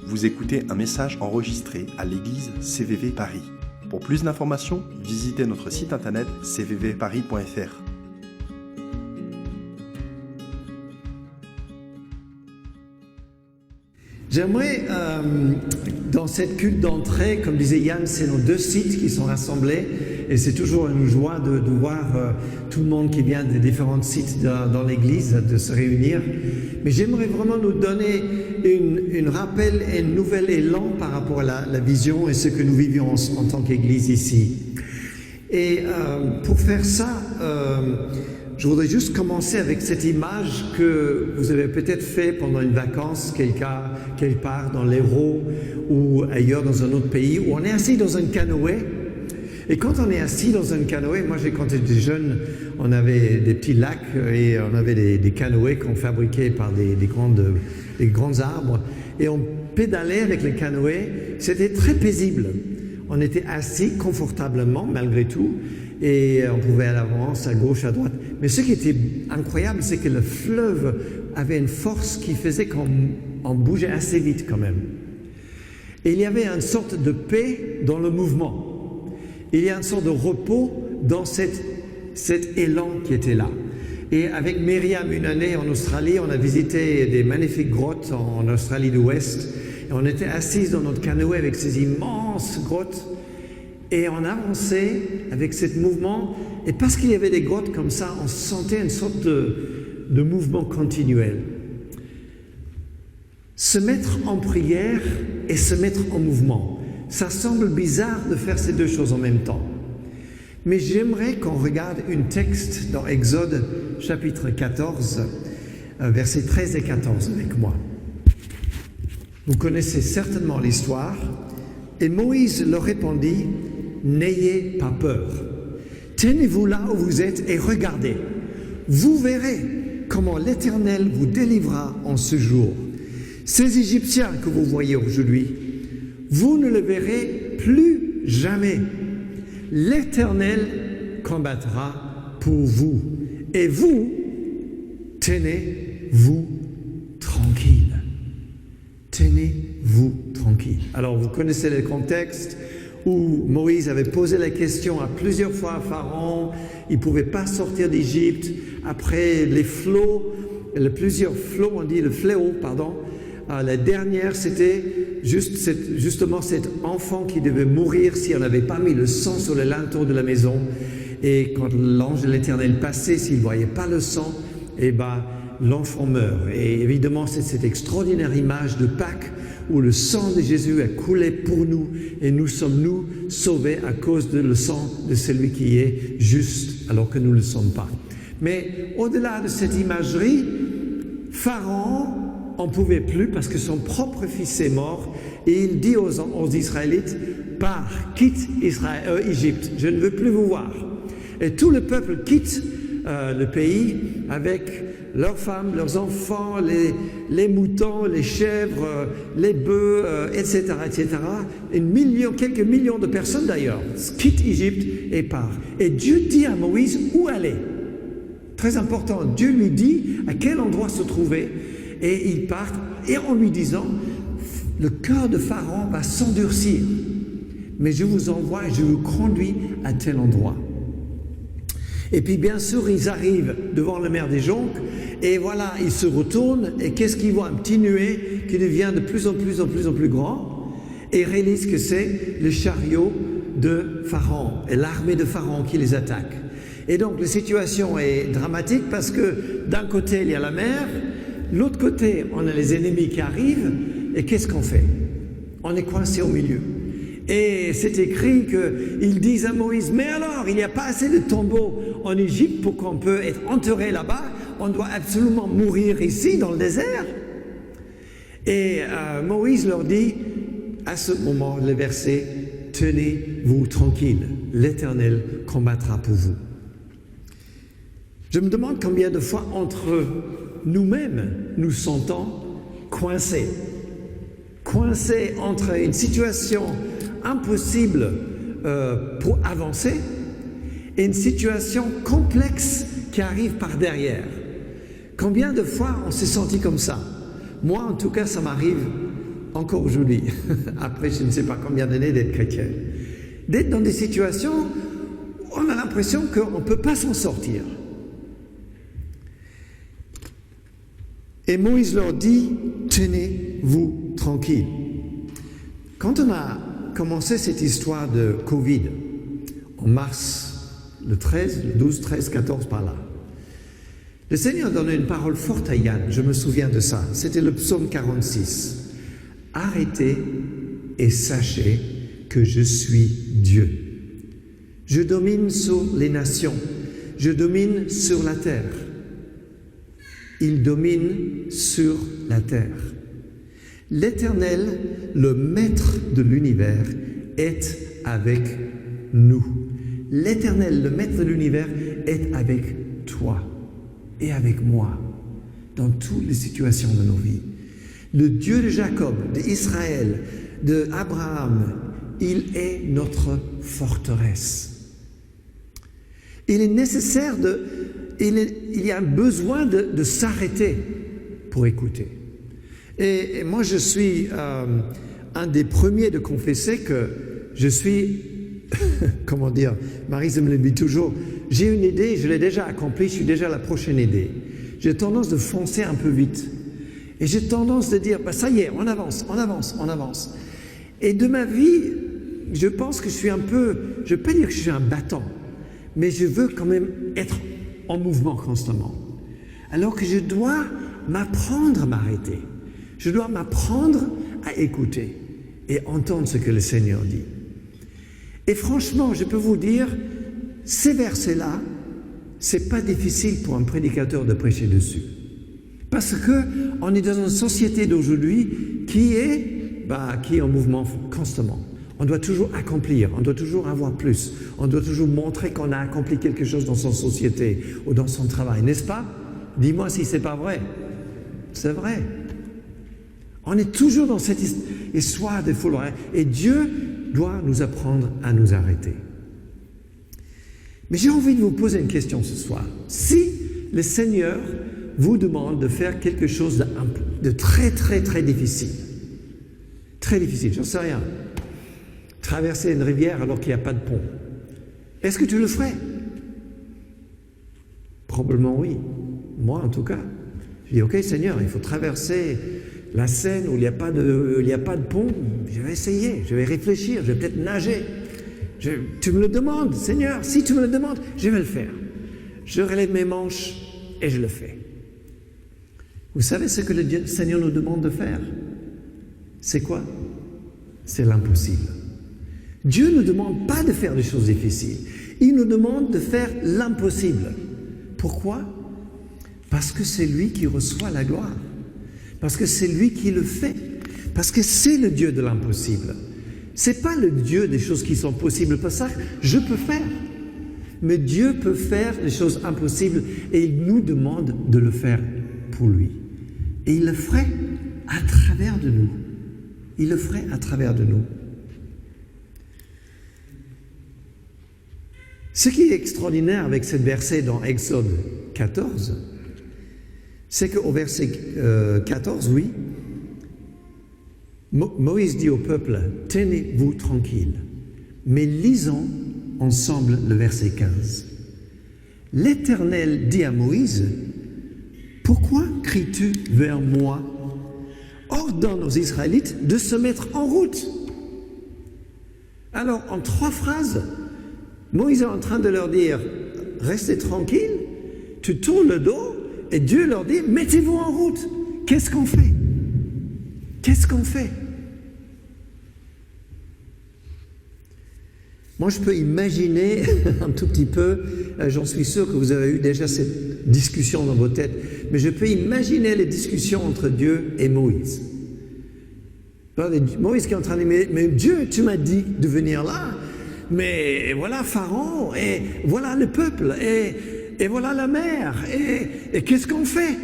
Vous écoutez un message enregistré à l'église CVV Paris. Pour plus d'informations, visitez notre site internet cvvparis.fr. J'aimerais, dans cette culte d'entrée, comme disait Yann, c'est nos deux sites qui sont rassemblés et c'est toujours une joie de voir tout le monde qui vient des différents sites dans l'église de se réunir. Mais j'aimerais vraiment nous donner un rappel et un nouvel élan par rapport à la vision et ce que nous vivions en tant qu'église ici. Et pour faire ça, je voudrais juste commencer avec cette image que vous avez peut-être fait pendant une vacance, quelque part dans l'Hérault ou ailleurs dans un autre pays, où on est assis dans un canoë. Et quand on est assis dans un canoë, moi quand j'étais jeune, on avait des petits lacs et on avait des canoës qu'on fabriquait par des grands arbres. Et on pédalait avec les canoës, c'était très paisible. On était assis confortablement malgré tout. Et on pouvait aller à l'avance, à gauche, à droite. Mais ce qui était incroyable, c'est que le fleuve avait une force qui faisait qu'on bougeait assez vite quand même. Et il y avait une sorte de paix dans le mouvement. Il y a une sorte de repos dans cet élan qui était là. Et avec Myriam, une année en Australie, on a visité des magnifiques grottes en Australie de l'Ouest. Et on était assis dans notre canoë avec ces immenses grottes. Et on avançait avec ce mouvement, et parce qu'il y avait des grottes comme ça, on sentait une sorte de mouvement continuel. Se mettre en prière et se mettre en mouvement, ça semble bizarre de faire ces deux choses en même temps. Mais j'aimerais qu'on regarde un texte dans Exode chapitre 14, versets 13 et 14 avec moi. Vous connaissez certainement l'histoire. Et Moïse leur répondit: n'ayez pas peur. Tenez-vous là où vous êtes et regardez. Vous verrez comment l'Éternel vous délivrera en ce jour. Ces Égyptiens que vous voyez aujourd'hui, vous ne les verrez plus jamais. L'Éternel combattra pour vous. Et vous, tenez-vous tranquille. Tenez-vous tranquille. Alors, vous connaissez le contexte où Moïse avait posé la question à plusieurs fois à Pharaon. Il ne pouvait pas sortir d'Égypte. Après les flots, plusieurs flots, on dit le fléau, pardon. La dernière, c'était justement cet enfant qui devait mourir si on n'avait pas mis le sang sur le linteau de la maison. Et quand l'ange de l'Éternel passait, s'il ne voyait pas le sang, l'enfant meurt. Et évidemment, c'est cette extraordinaire image de Pâques où le sang de Jésus a coulé pour nous et nous sommes sauvés à cause de le sang de celui qui est juste alors que nous ne le sommes pas. Mais au-delà de cette imagerie, Pharaon n'en pouvait plus parce que son propre fils est mort et il dit aux Israélites: pars, quitte Égypte, je ne veux plus vous voir. Et tout le peuple quitte le pays avec leurs femmes, leurs enfants, les moutons, les chèvres, les bœufs, etc., etc. Quelques millions de personnes d'ailleurs quittent Égypte et partent. Et Dieu dit à Moïse où aller. Très important, Dieu lui dit à quel endroit se trouver et ils partent. Et en lui disant, le cœur de Pharaon va s'endurcir, mais je vous envoie et je vous conduis à tel endroit. Et puis bien sûr, ils arrivent devant la mer des Jonques, et voilà, ils se retournent, et qu'est-ce qu'ils voient? Un petit nuée qui devient de plus en plus grand, et ils réalisent que c'est le chariot de Pharaon, et l'armée de Pharaon qui les attaque. Et donc la situation est dramatique parce que d'un côté il y a la mer, de l'autre côté on a les ennemis qui arrivent, et qu'est-ce qu'on fait? On est coincé au milieu. Et c'est écrit qu'ils disent à Moïse: mais alors, il n'y a pas assez de tombeaux en Égypte pour qu'on peut être enterré là-bas, on doit absolument mourir ici dans le désert. Et Moïse leur dit, à ce moment, le verset: tenez-vous tranquille, l'Éternel combattra pour vous. Je me demande combien de fois entre nous-mêmes nous sentons coincés entre une situation impossible pour avancer et une situation complexe qui arrive par derrière. Combien de fois on s'est senti comme ça? Moi, en tout cas, ça m'arrive encore aujourd'hui, après je ne sais pas combien d'années d'être chrétien, d'être dans des situations où on a l'impression qu'on ne peut pas s'en sortir. Et Moïse leur dit, tenez-vous tranquille. Quand on a commencé cette histoire de Covid, en mars, le 13, le 12, 13, 14 par là, le Seigneur donnait une parole forte à Yann, je me souviens de ça, c'était le psaume 46. Arrêtez et sachez que je suis Dieu. Je domine sur les nations, je domine sur la terre. Il domine sur la terre. L'Éternel, le maître de l'univers, est avec nous. L'Éternel, le maître de l'univers, est avec toi et avec moi dans toutes les situations de nos vies. Le Dieu de Jacob, d'Israël, d'Abraham, il est notre forteresse. Il est nécessaire il y a un besoin de s'arrêter pour écouter. Et moi, je suis un des premiers de confesser que je suis, comment dire, Maryse me le dit toujours, j'ai une idée, je l'ai déjà accomplie, je suis déjà à la prochaine idée. J'ai tendance de foncer un peu vite. Et j'ai tendance de dire, ça y est, on avance, on avance, on avance. Et de ma vie, je pense que je suis un peu, je ne veux pas dire que je suis un battant, mais je veux quand même être en mouvement constamment. Alors que je dois m'apprendre à m'arrêter. Je dois m'apprendre à écouter et entendre ce que le Seigneur dit. Et franchement, je peux vous dire, ces versets-là, c'est pas difficile pour un prédicateur de prêcher dessus. Parce que on est dans une société d'aujourd'hui qui est en mouvement constamment. On doit toujours accomplir, on doit toujours avoir plus, on doit toujours montrer qu'on a accompli quelque chose dans son société ou dans son travail, n'est-ce pas? Dis-moi si c'est pas vrai. C'est vrai. On est toujours dans cette histoire de foule, et Dieu doit nous apprendre à nous arrêter. Mais j'ai envie de vous poser une question ce soir. Si le Seigneur vous demande de faire quelque chose de très, très, très difficile, j'en sais rien, traverser une rivière alors qu'il n'y a pas de pont, est-ce que tu le ferais? Probablement oui. Moi, en tout cas. Je dis, ok Seigneur, il faut traverser la Seine où il n'y a pas de pont. Je vais essayer, je vais réfléchir, je vais peut-être nager. Tu me le demandes, Seigneur, si tu me le demandes, je vais le faire. Je relève mes manches et je le fais. Vous savez ce que le Seigneur nous demande de faire? C'est quoi? C'est l'impossible. Dieu ne nous demande pas de faire des choses difficiles. Il nous demande de faire l'impossible. Pourquoi? Parce que c'est lui qui reçoit la gloire. Parce que c'est lui qui le fait. Parce que c'est le Dieu de l'impossible. C'est pas le Dieu des choses qui sont possibles. Pas ça, je peux faire. Mais Dieu peut faire les choses impossibles et il nous demande de le faire pour lui. Et il le ferait à travers de nous. Il le ferait à travers de nous. Ce qui est extraordinaire avec ce verset dans Exode 14, c'est qu'au verset 14, oui, Moïse dit au peuple, « Tenez-vous tranquille ». Mais lisons ensemble le verset 15. L'Éternel dit à Moïse, « Pourquoi cries-tu vers moi? Ordonne aux Israélites de se mettre en route. » Alors, en 3 phrases, Moïse est en train de leur dire, « Restez tranquille », tu tournes le dos, et Dieu leur dit, « Mettez-vous en route ». Qu'est-ce qu'on fait? Qu'est-ce qu'on fait? Moi, je peux imaginer un tout petit peu, j'en suis sûr que vous avez eu déjà cette discussion dans vos têtes, mais je peux imaginer les discussions entre Dieu et Moïse. Moïse qui est en train de dire, mais Dieu, tu m'as dit de venir là, mais voilà Pharaon, et voilà le peuple, et voilà la mer, et qu'est-ce qu'on fait?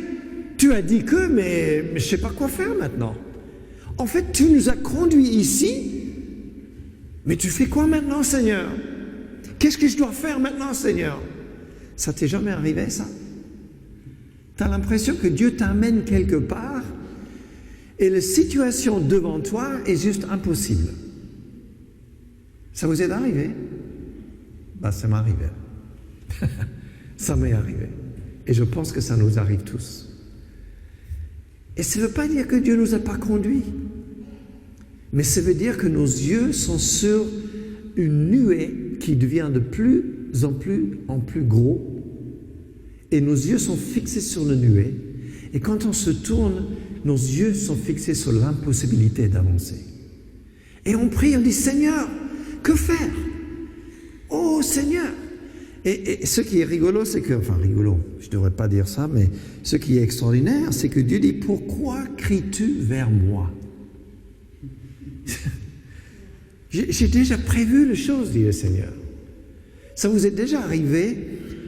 Tu as dit que, mais je ne sais pas quoi faire maintenant. En fait, tu nous as conduits ici, mais tu fais quoi maintenant, Seigneur? Qu'est-ce que je dois faire maintenant, Seigneur? Ça t'est jamais arrivé, ça? Tu as l'impression que Dieu t'amène quelque part, et la situation devant toi est juste impossible. Ça vous est arrivé? Ça m'est arrivé. Ça m'est arrivé. Et je pense que ça nous arrive tous. Et ça ne veut pas dire que Dieu ne nous a pas conduits. Mais ça veut dire que nos yeux sont sur une nuée qui devient de plus en plus gros. Et nos yeux sont fixés sur la nuée. Et quand on se tourne, nos yeux sont fixés sur l'impossibilité d'avancer. Et on prie, on dit, Seigneur, que faire? Oh Seigneur! Et ce qui est rigolo, c'est que, enfin rigolo, je ne devrais pas dire ça, mais ce qui est extraordinaire, c'est que Dieu dit, pourquoi cries-tu vers moi? J'ai déjà prévu les choses, dit le Seigneur. Ça vous est déjà arrivé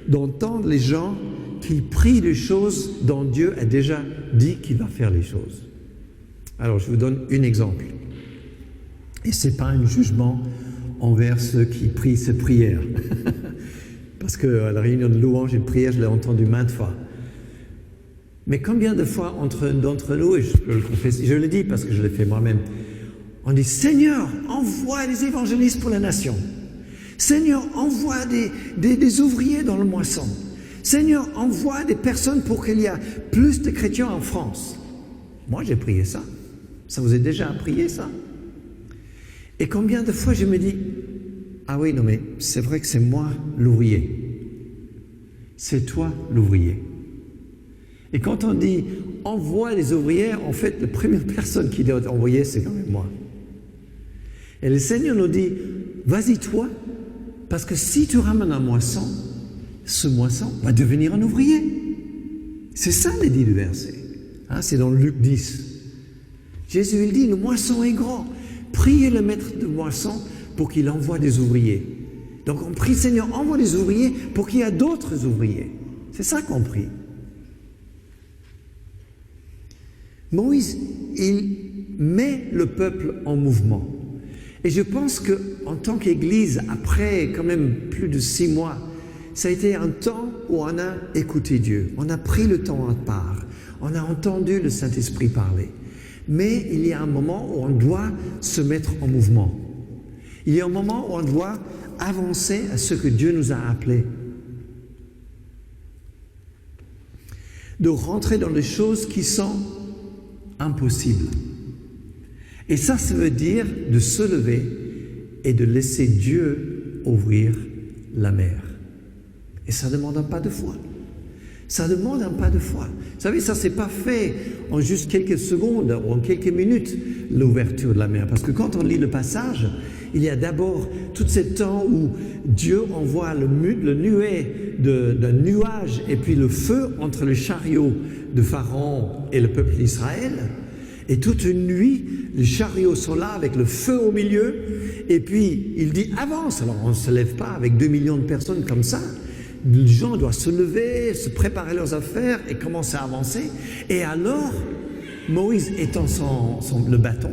d'entendre les gens qui prient des choses dont Dieu a déjà dit qu'il va faire les choses? Alors, je vous donne un exemple. Et ce n'est pas un jugement envers ceux qui prient ces prières. Parce qu'à la réunion de louange et de prière, je l'ai entendu maintes fois. Mais combien de fois d'entre nous, et je le confesse, je le dis parce que je l'ai fait moi-même, on dit, Seigneur, envoie des évangélistes pour la nation. Seigneur, envoie des ouvriers dans le moisson. Seigneur, envoie des personnes pour qu'il y ait plus de chrétiens en France. Moi, j'ai prié ça. Ça vous est déjà prié, ça? Et combien de fois je me dis, ah oui, non mais c'est vrai que c'est moi l'ouvrier. C'est toi l'ouvrier. Et quand on dit, envoie les ouvriers, en fait, la première personne qui doit envoyer, c'est quand même moi. Et le Seigneur nous dit, vas-y toi, parce que si tu ramènes un moisson, ce moisson va devenir un ouvrier. C'est ça les 10 versets. C'est dans Luc 10. Jésus il dit, le moisson est grand. Priez le maître de moisson pour qu'il envoie des ouvriers. Donc on prie, Seigneur, envoie des ouvriers pour qu'il y ait d'autres ouvriers. C'est ça qu'on prie. Moïse, il met le peuple en mouvement. Et je pense qu'en tant qu'Église, après quand même plus de 6 mois, ça a été un temps où on a écouté Dieu. On a pris le temps à part. On a entendu le Saint-Esprit parler. Mais il y a un moment où on doit se mettre en mouvement. Il y a un moment où on doit avancer à ce que Dieu nous a appelés. De rentrer dans les choses qui sont impossibles. Et ça veut dire de se lever et de laisser Dieu ouvrir la mer. Et ça demande un pas de foi. Ça demande un pas de foi. Vous savez, ça ne s'est pas fait en juste quelques secondes ou en quelques minutes, l'ouverture de la mer. Parce que quand on lit le passage, il y a d'abord tout ce temps où Dieu envoie le nuée d'un nuage et puis le feu entre le chariot de Pharaon et le peuple d'Israël. Et toute une nuit, les chariots sont là avec le feu au milieu. Et puis, il dit « avance ». Alors, on ne se lève pas avec 2 millions de personnes comme ça. Les gens doivent se lever, se préparer leurs affaires et commencer à avancer. Et alors, Moïse étend le bâton.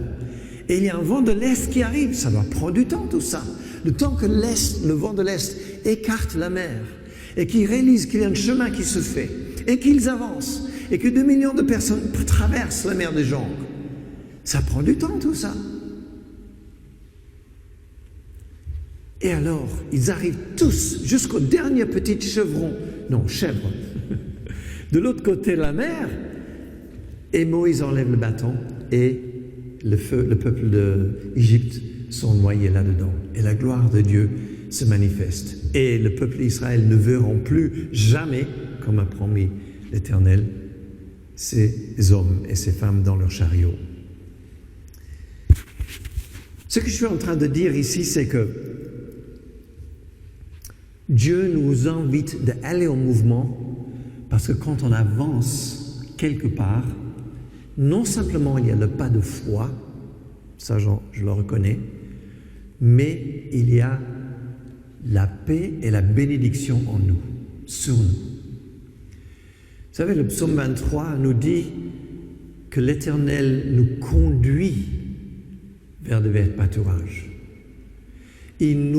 Et il y a un vent de l'Est qui arrive. Ça va prendre du temps, tout ça. Le temps que le vent de l'Est écarte la mer et qu'ils réalisent qu'il y a un chemin qui se fait et qu'ils avancent et que 2 millions de personnes traversent la mer des Jonques. Ça prend du temps, tout ça. Et alors, ils arrivent tous jusqu'au dernier petit chèvre, de l'autre côté de la mer, et Moïse enlève le bâton, et le peuple d'Égypte sont noyés là-dedans. Et la gloire de Dieu se manifeste. Et le peuple d'Israël ne verront plus jamais, comme a promis l'Éternel, ces hommes et ces femmes dans leurs chariots. Ce que je suis en train de dire ici, c'est que Dieu nous invite d'aller en mouvement parce que quand on avance quelque part, non simplement il y a le pas de foi, ça je le reconnais, mais il y a la paix et la bénédiction en nous, sur nous. Vous savez, le psaume 23 nous dit que l'Éternel nous conduit vers de verts pâturages. Il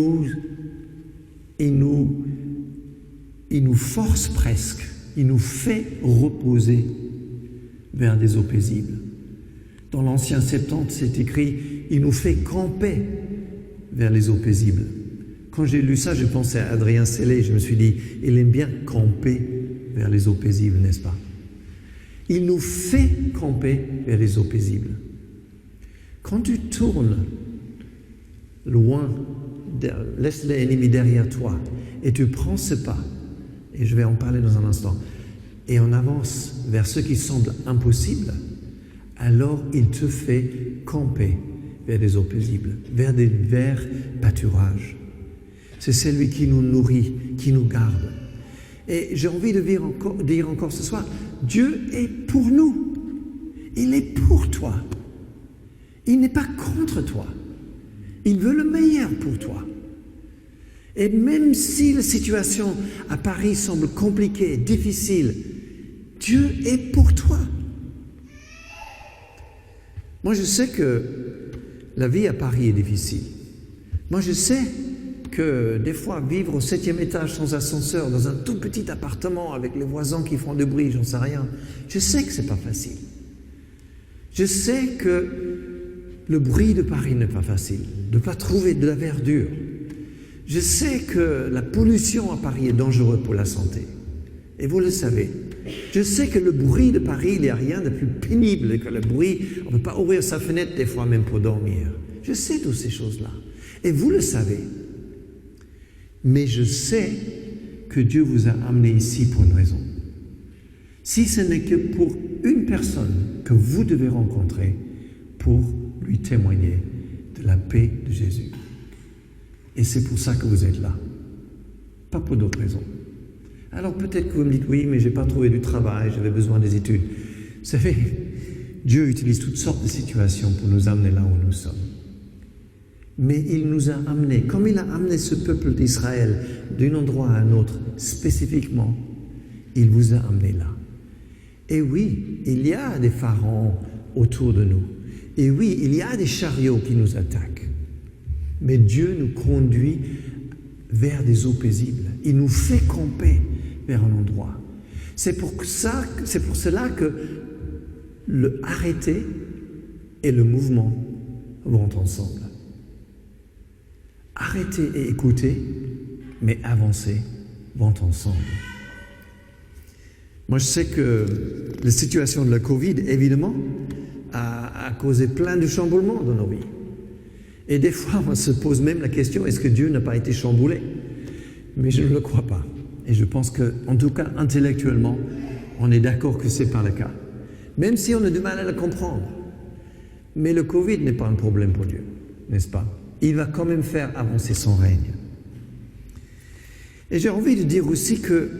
nous force presque, il nous fait reposer vers des eaux paisibles. Dans l'Ancien Septante, c'est écrit « Il nous fait camper vers les eaux paisibles ». Quand j'ai lu ça, je pensais à Adrien Sellé. Je me suis dit, il aime bien camper vers les eaux paisibles, n'est-ce pas? Il nous fait camper vers les eaux paisibles. Quand tu tournes loin, laisse l'ennemi derrière toi, et tu prends ce pas, et je vais en parler dans un instant, et on avance vers ce qui semble impossible, alors il te fait camper vers les eaux paisibles, vers des verts pâturages. C'est celui qui nous nourrit, qui nous garde. Et j'ai envie de dire encore ce soir, Dieu est pour nous. Il est pour toi. Il n'est pas contre toi. Il veut le meilleur pour toi. Et même si la situation à Paris semble compliquée, difficile, Dieu est pour toi. Moi, je sais que la vie à Paris est difficile. Moi, je sais que des fois, vivre au 7e étage sans ascenseur, dans un tout petit appartement avec les voisins qui font du bruit, j'en sais rien, je sais que c'est pas facile. Je sais que le bruit de Paris n'est pas facile, de ne pas trouver de la verdure. Je sais que la pollution à Paris est dangereuse pour la santé. Et vous le savez. Je sais que le bruit de Paris, il n'y a rien de plus pénible que le bruit. On ne peut pas ouvrir sa fenêtre des fois même pour dormir. Je sais toutes ces choses-là. Et vous le savez. Mais je sais que Dieu vous a amené ici pour une raison. Si ce n'est que pour une personne que vous devez rencontrer pour lui témoigner de la paix de Jésus. Et c'est pour ça que vous êtes là. Pas pour d'autres raisons. Alors peut-être que vous me dites, oui, mais je n'ai pas trouvé du travail, j'avais besoin des études. Vous savez, Dieu utilise toutes sortes de situations pour nous amener là où nous sommes. Mais il nous a amenés, comme il a amené ce peuple d'Israël d'un endroit à un autre, spécifiquement, il vous a amenés là. Et oui, il y a des pharaons autour de nous. Et oui, il y a des chariots qui nous attaquent. Mais Dieu nous conduit vers des eaux paisibles. Il nous fait camper vers un endroit. C'est pour cela que le arrêter et le mouvement vont ensemble. Arrêter et écouter, mais avancer vont ensemble. Moi, je sais que la situation de la Covid, évidemment, a causé plein de chamboulements dans nos vies. Et des fois, on se pose même la question, est-ce que Dieu n'a pas été chamboulé? Mais je ne le crois pas. Et je pense qu'en tout cas, intellectuellement, on est d'accord que ce n'est pas le cas. Même si on a du mal à le comprendre. Mais le Covid n'est pas un problème pour Dieu, n'est-ce pas? Il va quand même faire avancer son règne. Et j'ai envie de dire aussi que,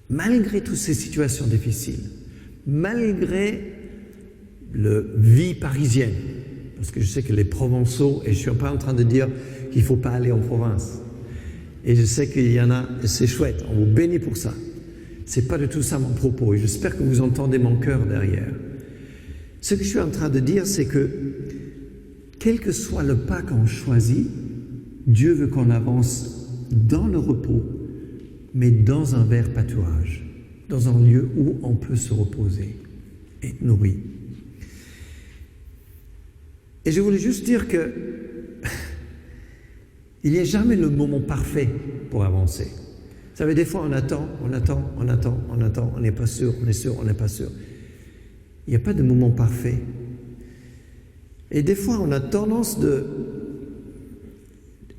malgré toutes ces situations difficiles, malgré la vie parisienne, parce que je sais que les Provençaux, et je ne suis pas en train de dire qu'il ne faut pas aller en province, et je sais qu'il y en a, et c'est chouette, on vous bénit pour ça. Ce n'est pas du tout ça mon propos, et j'espère que vous entendez mon cœur derrière. Ce que je suis en train de dire, c'est que, quel que soit le pas qu'on choisit, Dieu veut qu'on avance dans le repos, mais dans un vert pâturage, dans un lieu où on peut se reposer et être nourri. Et je voulais juste dire que il n'y a jamais le moment parfait pour avancer. Vous savez, des fois on attend, on n'est pas sûr, on est sûr, on n'est pas sûr. Il n'y a pas de moment parfait. Et des fois on a tendance de...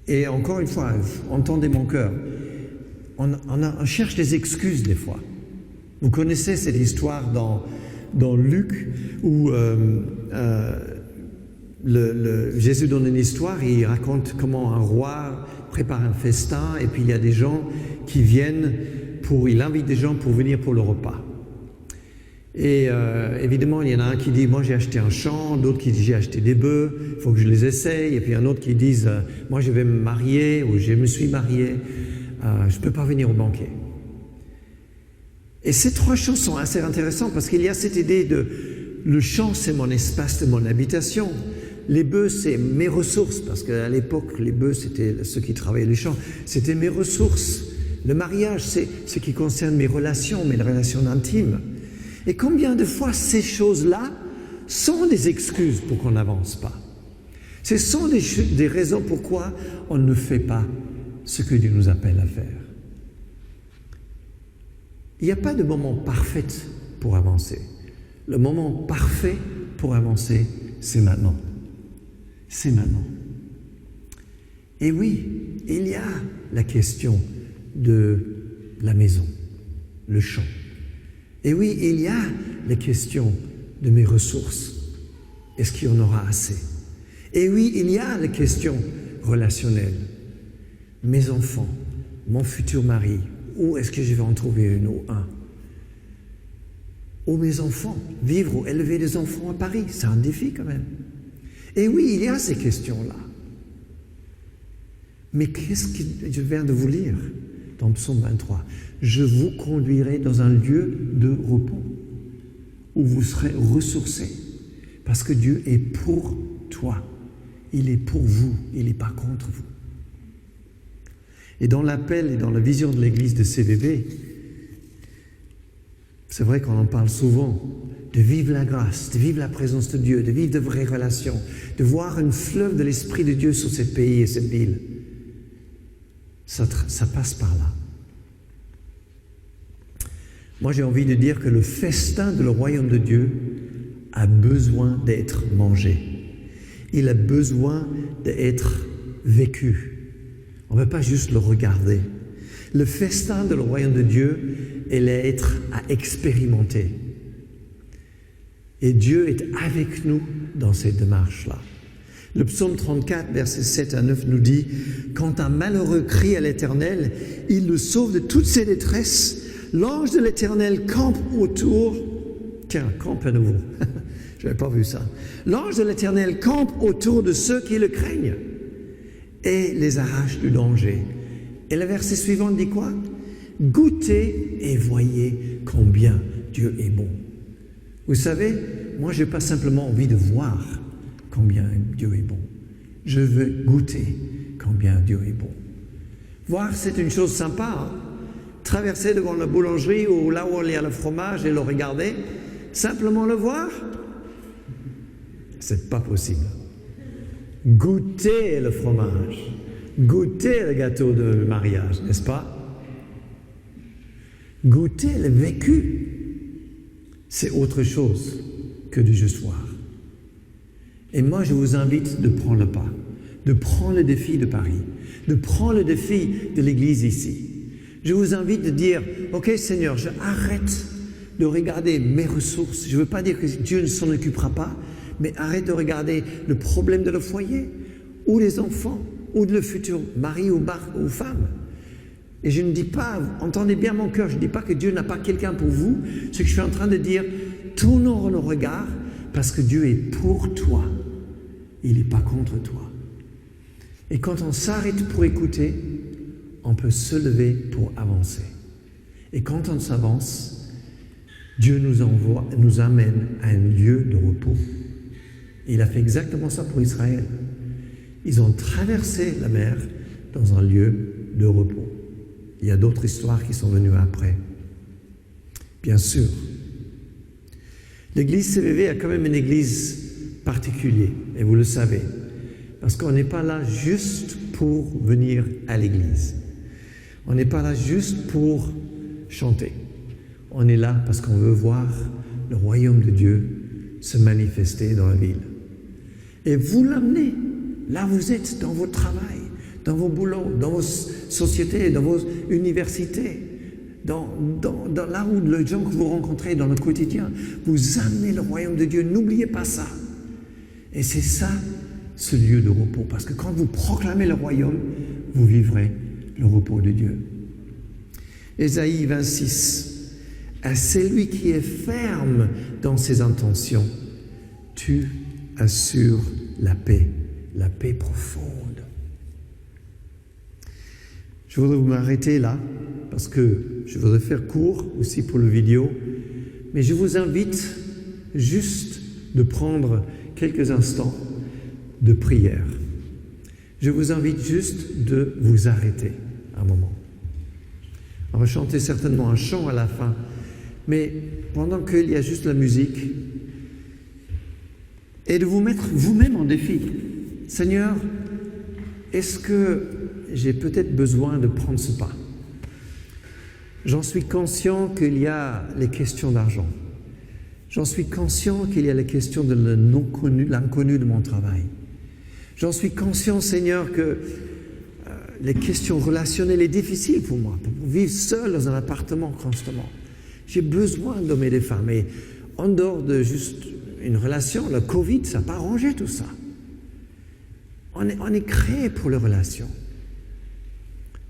Et encore une fois, entendez mon cœur, on cherche des excuses des fois. Vous connaissez cette histoire dans Luc où Jésus donne une histoire, il raconte comment un roi prépare un festin et puis il y a des gens qui viennent il invite des gens pour venir pour le repas. Et évidemment, il y en a un qui dit « moi j'ai acheté un champ », d'autres qui disent « j'ai acheté des bœufs, il faut que je les essaye », et puis un autre qui dit « moi je vais me marier » ou « je me suis marié, je ne peux pas venir au banquet ». Et ces trois choses sont assez intéressantes parce qu'il y a cette idée de le champ c'est mon espace de mon habitation, les bœufs c'est mes ressources, parce qu'à l'époque les bœufs c'était ceux qui travaillaient les champs, c'était mes ressources. Le mariage c'est ce qui concerne mes relations intimes. Et combien de fois ces choses-là sont des excuses pour qu'on n'avance pas. Ce sont des raisons pourquoi on ne fait pas ce que Dieu nous appelle à faire. Il n'y a pas de moment parfait pour avancer. Le moment parfait pour avancer, c'est maintenant. C'est maintenant. Et oui, il y a la question de la maison, le champ. Et oui, il y a la question de mes ressources. Est-ce qu'il y en aura assez? Et oui, il y a la question relationnelle. Mes enfants, mon futur mari, où est-ce que je vais en trouver une ou un? Ou mes enfants, vivre ou élever des enfants à Paris, c'est un défi quand même. Et oui, il y a ces questions-là. Mais qu'est-ce que je viens de vous lire dans Psaume 23? Je vous conduirai dans un lieu de repos où vous serez ressourcés parce que Dieu est pour toi. Il est pour vous, il n'est pas contre vous. Et dans l'appel et dans la vision de l'église de CVV, c'est vrai qu'on en parle souvent, de vivre la grâce, de vivre la présence de Dieu, de vivre de vraies relations, de voir une fleuve de l'Esprit de Dieu sur ce pays et cette ville. Ça passe par là. Moi, j'ai envie de dire que le festin de le royaume de Dieu a besoin d'être mangé. Il a besoin d'être vécu. On ne peut pas juste le regarder. Le festin de le royaume de Dieu, il est être à expérimenter. Et Dieu est avec nous dans cette démarche-là. Le psaume 34, versets 7 à 9 nous dit « Quand un malheureux crie à l'Éternel, il le sauve de toutes ses détresses. L'ange de l'Éternel campe autour... » Tiens, campe à nouveau. Je n'avais pas vu ça. L'ange de l'Éternel campe autour de ceux qui le craignent et les arrache du danger. Et le verset suivant dit quoi? « Goûtez et voyez combien Dieu est bon. » Vous savez, moi, je n'ai pas simplement envie de voir combien Dieu est bon. Je veux goûter combien Dieu est bon. Voir, c'est une chose sympa. Hein? Traverser devant la boulangerie ou là où il y a le fromage et le regarder, simplement le voir, c'est pas possible. Goûter le fromage, goûter le gâteau de mariage, n'est-ce pas? Goûter le vécu, c'est autre chose que de juste voir. Et moi, je vous invite de prendre le pas, de prendre le défi de Paris, de prendre le défi de l'Église ici. Je vous invite de dire, « Ok Seigneur, je arrête de regarder mes ressources. » Je ne veux pas dire que Dieu ne s'en occupera pas, mais arrête de regarder le problème de le foyer, ou les enfants, ou de le futur mari ou femme. Et je ne dis pas, entendez bien mon cœur, je ne dis pas que Dieu n'a pas quelqu'un pour vous. Ce que je suis en train de dire, tournons le regard parce que Dieu est pour toi. Il n'est pas contre toi. Et quand on s'arrête pour écouter, on peut se lever pour avancer. Et quand on s'avance, Dieu nous amène à un lieu de repos. Il a fait exactement ça pour Israël. Ils ont traversé la mer dans un lieu de repos. Il y a d'autres histoires qui sont venues après. Bien sûr. L'église CVV a quand même une église particulière, et vous le savez, parce qu'on n'est pas là juste pour venir à l'église. On n'est pas là juste pour chanter. On est là parce qu'on veut voir le royaume de Dieu se manifester dans la ville. Et vous l'amenez, là vous êtes, dans votre travail, dans vos boulots, dans vos sociétés, dans vos universités, dans là où les gens que vous rencontrez dans le quotidien, vous amenez le royaume de Dieu. N'oubliez pas ça. Et c'est ça, ce lieu de repos. Parce que quand vous proclamez le royaume, vous vivrez le repos de Dieu. Ésaïe 26. À celui qui est ferme dans ses intentions, tu assures la paix profonde. Je voudrais m'arrêter là, parce que je voudrais faire court aussi pour le vidéo, mais je vous invite juste de prendre quelques instants de prière. Je vous invite juste de vous arrêter un moment. On va chanter certainement un chant à la fin, mais pendant qu'il y a juste la musique, et de vous mettre vous-même en défi. Seigneur, est-ce que j'ai peut-être besoin de prendre ce pas? J'en suis conscient qu'il y a les questions d'argent. J'en suis conscient qu'il y a les questions de l'inconnu de mon travail. J'en suis conscient, Seigneur, que les questions relationnelles sont difficiles pour moi, pour vivre seul dans un appartement constamment. J'ai besoin d'hommes et de femmes. Et en dehors de juste une relation, le Covid, ça n'a pas arrangé tout ça. On est créé pour les relations.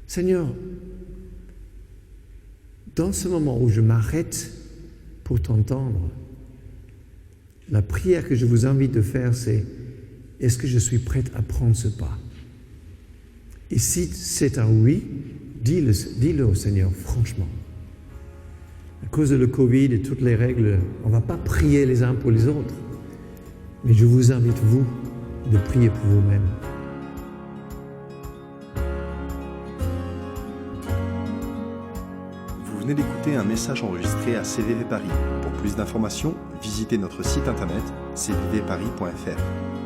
Seigneur, dans ce moment où je m'arrête pour t'entendre, la prière que je vous invite de faire, c'est: est-ce que je suis prête à prendre ce pas? Et si c'est un oui, dis-le au Seigneur franchement. À cause de le Covid et toutes les règles, on ne va pas prier les uns pour les autres. Mais je vous invite, vous, de prier pour vous-même. Vous venez d'écouter un message enregistré à CVV Paris. Pour plus d'informations, visitez notre site internet cvvparis.fr.